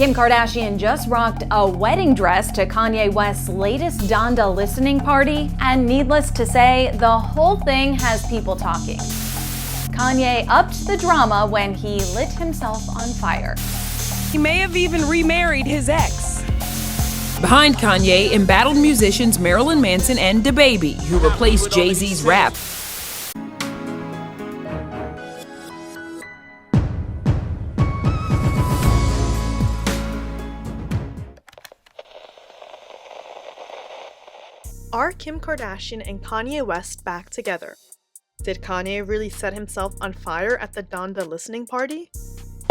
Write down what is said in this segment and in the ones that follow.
Kim Kardashian just rocked a wedding dress to Kanye West's latest Donda listening party, and needless to say, the whole thing has people talking. Kanye upped the drama when he lit himself on fire. He may have even remarried his ex. Behind Kanye, embattled musicians Marilyn Manson and DaBaby, who replaced Jay-Z's rap. Are Kim Kardashian and Kanye West back together? Did Kanye really set himself on fire at the Donda listening party?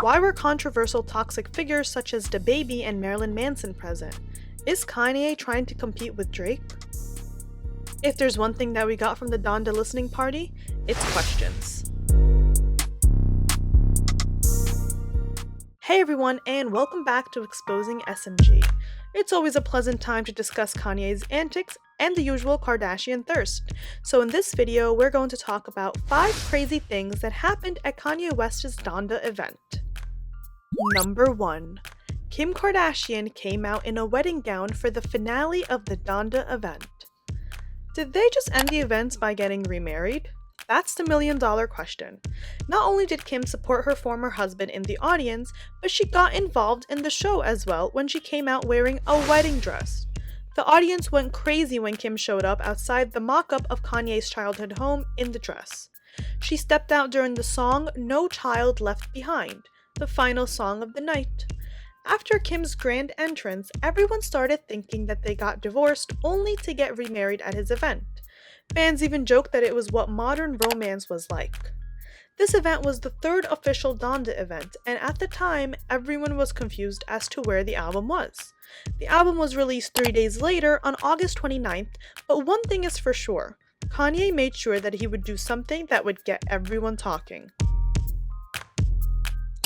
Why were controversial toxic figures such as DaBaby and Marilyn Manson present? Is Kanye trying to compete with Drake? If there's one thing that we got from the Donda listening party, it's questions. Hey everyone, and welcome back to Exposing SMG. It's always a pleasant time to discuss Kanye's antics and the usual Kardashian thirst. So in this video, we're going to talk about 5 crazy things that happened at Kanye West's Donda event. Number 1. Kim Kardashian came out in a wedding gown for the finale of the Donda event. Did they just end the events by getting remarried? That's the million-dollar question. Not only did Kim support her former husband in the audience, but she got involved in the show as well when she came out wearing a wedding dress. The audience went crazy when Kim showed up outside the mock-up of Kanye's childhood home in the dress. She stepped out during the song No Child Left Behind, the final song of the night. After Kim's grand entrance, everyone started thinking that they got divorced only to get remarried at his event. Fans even joked that it was what modern romance was like. This event was the 3rd official Donda event, and at the time, everyone was confused as to where the album was. The album was released 3 days later on August 29th, but one thing is for sure, Kanye made sure that he would do something that would get everyone talking.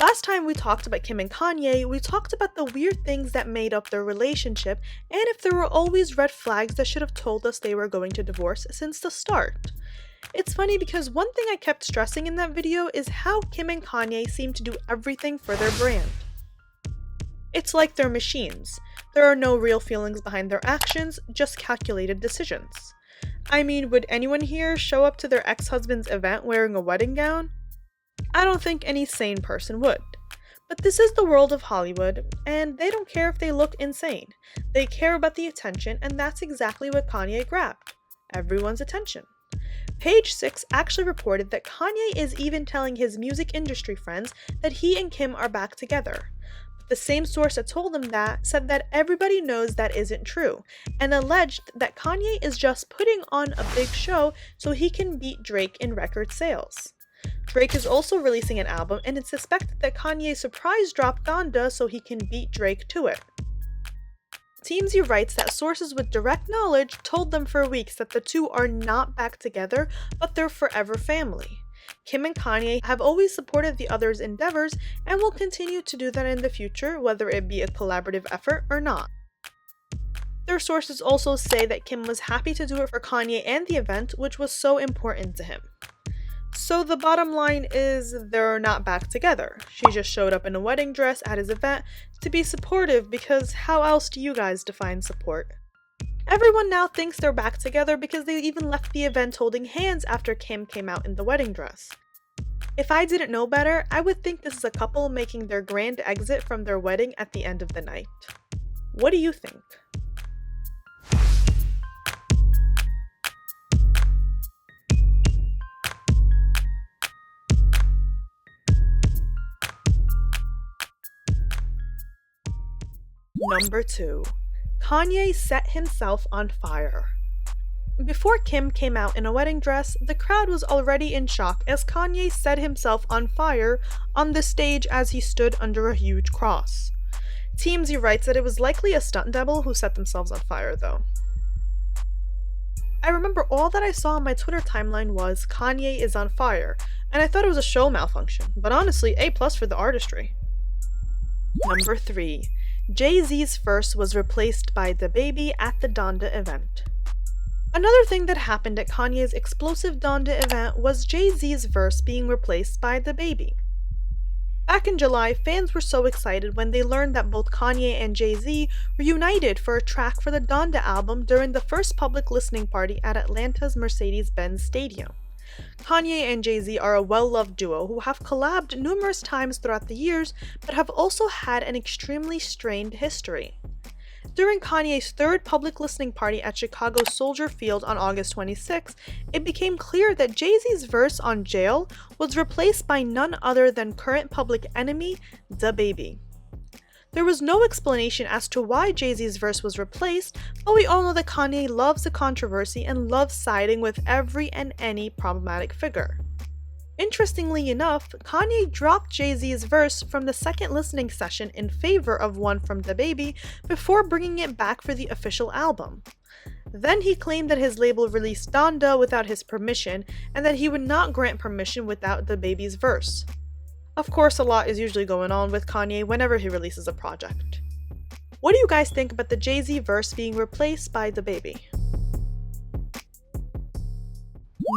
Last time we talked about Kim and Kanye, we talked about the weird things that made up their relationship and if there were always red flags that should have told us they were going to divorce since the start. It's funny because one thing I kept stressing in that video is how Kim and Kanye seem to do everything for their brand. It's like they're machines. There are no real feelings behind their actions, just calculated decisions. I mean, would anyone here show up to their ex-husband's event wearing a wedding gown? I don't think any sane person would. But this is the world of Hollywood, and they don't care if they look insane. They care about the attention, and that's exactly what Kanye grabbed. Everyone's attention. Page 6 actually reported that Kanye is even telling his music industry friends that he and Kim are back together. But the same source that told him that said that everybody knows that isn't true, and alleged that Kanye is just putting on a big show so he can beat Drake in record sales. Drake is also releasing an album, and it's suspected that Kanye surprise dropped Donda so he can beat Drake to it. TMZ writes that sources with direct knowledge told them for weeks that the two are not back together, but they're forever family. Kim and Kanye have always supported the other's endeavors and will continue to do that in the future, whether it be a collaborative effort or not. Their sources also say that Kim was happy to do it for Kanye and the event, which was so important to him. So the bottom line is they're not back together. She just showed up in a wedding dress at his event to be supportive because how else do you guys define support? Everyone now thinks they're back together because they even left the event holding hands after Kim came out in the wedding dress. If I didn't know better, I would think this is a couple making their grand exit from their wedding at the end of the night. What do you think? Number 2. Kanye set himself on fire. Before Kim came out in a wedding dress, the crowd was already in shock as Kanye set himself on fire on the stage as he stood under a huge cross. TMZ writes that it was likely a stunt double who set themselves on fire though. I remember all that I saw on my Twitter timeline was Kanye is on fire, and I thought it was a show malfunction, but honestly, A+ for the artistry. Number 3. Jay-Z's verse was replaced by DaBaby at the Donda event. Another thing that happened at Kanye's explosive Donda event was Jay-Z's verse being replaced by DaBaby. Back in July, fans were so excited when they learned that both Kanye and Jay-Z reunited for a track for the Donda album during the first public listening party at Atlanta's Mercedes-Benz Stadium. Kanye and Jay-Z are a well-loved duo who have collabed numerous times throughout the years, but have also had an extremely strained history. During Kanye's third public listening party at Chicago's Soldier Field on August 26, it became clear that Jay-Z's verse on Jail was replaced by none other than current public enemy, DaBaby. There was no explanation as to why Jay-Z's verse was replaced, but we all know that Kanye loves the controversy and loves siding with every and any problematic figure. Interestingly enough, Kanye dropped Jay-Z's verse from the second listening session in favor of one from DaBaby before bringing it back for the official album. Then he claimed that his label released Donda without his permission and that he would not grant permission without DaBaby's verse. Of course, a lot is usually going on with Kanye whenever he releases a project. What do you guys think about the Jay-Z verse being replaced by DaBaby?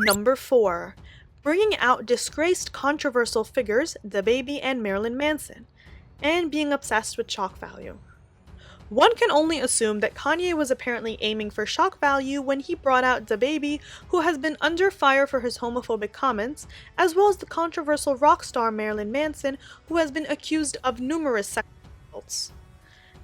Number 4. Bringing out disgraced controversial figures, DaBaby and Marilyn Manson, and being obsessed with shock value. One can only assume that Kanye was apparently aiming for shock value when he brought out DaBaby, who has been under fire for his homophobic comments, as well as the controversial rock star Marilyn Manson, who has been accused of numerous sexual assaults.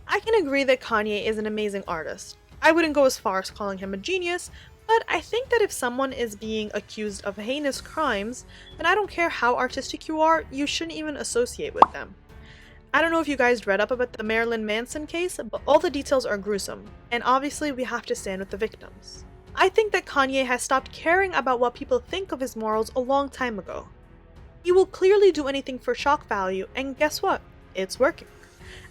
I can agree that Kanye is an amazing artist. I wouldn't go as far as calling him a genius, but I think that if someone is being accused of heinous crimes, then I don't care how artistic you are, you shouldn't even associate with them. I don't know if you guys read up about the Marilyn Manson case, but all the details are gruesome, and obviously we have to stand with the victims. I think that Kanye has stopped caring about what people think of his morals a long time ago. He will clearly do anything for shock value, and guess what? It's working.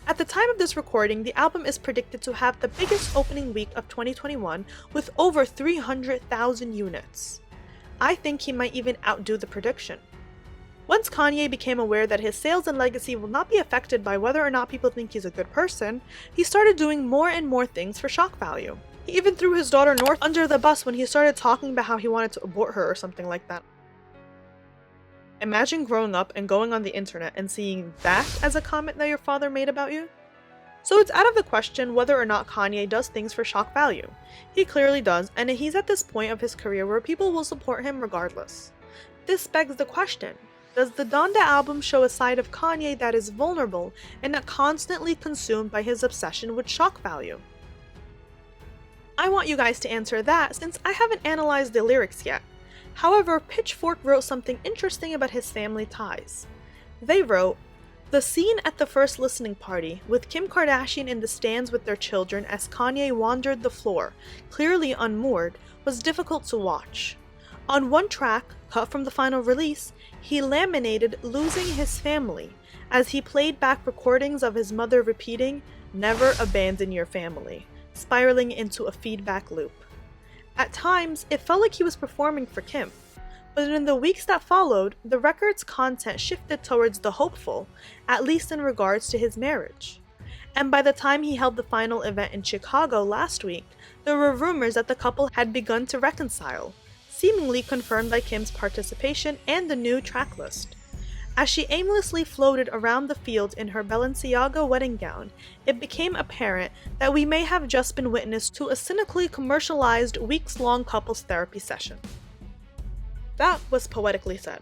At the time of this recording, the album is predicted to have the biggest opening week of 2021 with over 300,000 units. I think he might even outdo the prediction. Once Kanye became aware that his sales and legacy will not be affected by whether or not people think he's a good person, he started doing more and more things for shock value. He even threw his daughter North under the bus when he started talking about how he wanted to abort her or something like that. Imagine growing up and going on the internet and seeing that as a comment that your father made about you. So it's out of the question whether or not Kanye does things for shock value. He clearly does, and he's at this point of his career where people will support him regardless. This begs the question, does the Donda album show a side of Kanye that is vulnerable and not constantly consumed by his obsession with shock value? I want you guys to answer that since I haven't analyzed the lyrics yet. However, Pitchfork wrote something interesting about his family ties. They wrote, "The scene at the first listening party, with Kim Kardashian in the stands with their children as Kanye wandered the floor, clearly unmoored, was difficult to watch. On one track, cut from the final release, he laminated losing his family, as he played back recordings of his mother repeating, 'Never abandon your family,' spiraling into a feedback loop. At times, it felt like he was performing for Kim, but in the weeks that followed, the record's content shifted towards the hopeful, at least in regards to his marriage. And by the time he held the final event in Chicago last week, there were rumors that the couple had begun to reconcile, seemingly confirmed by Kim's participation and the new track list. As she aimlessly floated around the field in her Balenciaga wedding gown, it became apparent that we may have just been witness to a cynically commercialized weeks-long couples therapy session." That was poetically said.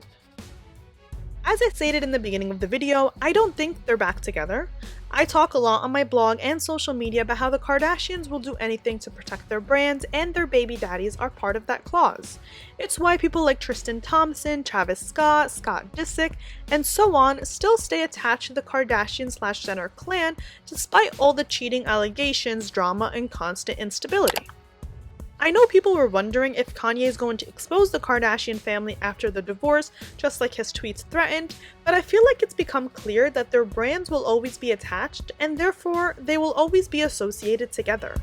As I stated in the beginning of the video, I don't think they're back together. I talk a lot on my blog and social media about how the Kardashians will do anything to protect their brands, and their baby daddies are part of that clause. It's why people like Tristan Thompson, Travis Scott, Scott Disick, and so on still stay attached to the Kardashian/Jenner clan despite all the cheating allegations, drama, and constant instability. I know people were wondering if Kanye is going to expose the Kardashian family after the divorce, just like his tweets threatened, but I feel like it's become clear that their brands will always be attached, and therefore they will always be associated together.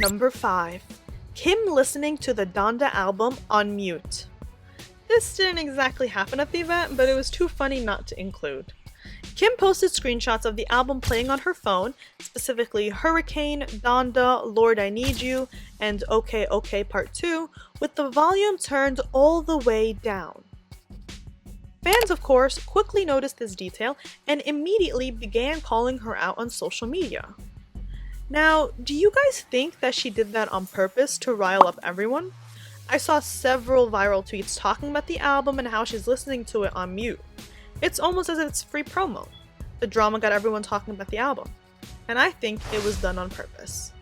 Number 5. Kim listening to the Donda album on mute. This didn't exactly happen at the event, but it was too funny not to include. Kim posted screenshots of the album playing on her phone, specifically Hurricane, Donda, Lord I Need You, and OK OK Part 2, with the volume turned all the way down. Fans, of course, quickly noticed this detail and immediately began calling her out on social media. Now, do you guys think that she did that on purpose to rile up everyone? I saw several viral tweets talking about the album and how she's listening to it on mute. It's almost as if it's free promo. The drama got everyone talking about the album. And I think it was done on purpose.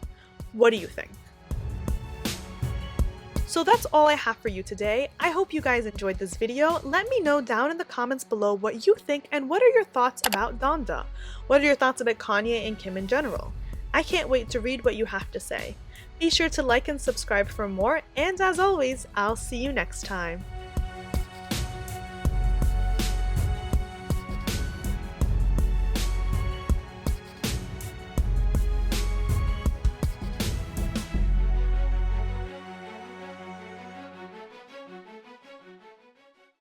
What do you think? So that's all I have for you today. I hope you guys enjoyed this video. Let me know down in the comments below what you think and what are your thoughts about Donda? What are your thoughts about Kanye and Kim in general? I can't wait to read what you have to say. Be sure to like and subscribe for more, and as always, I'll see you next time.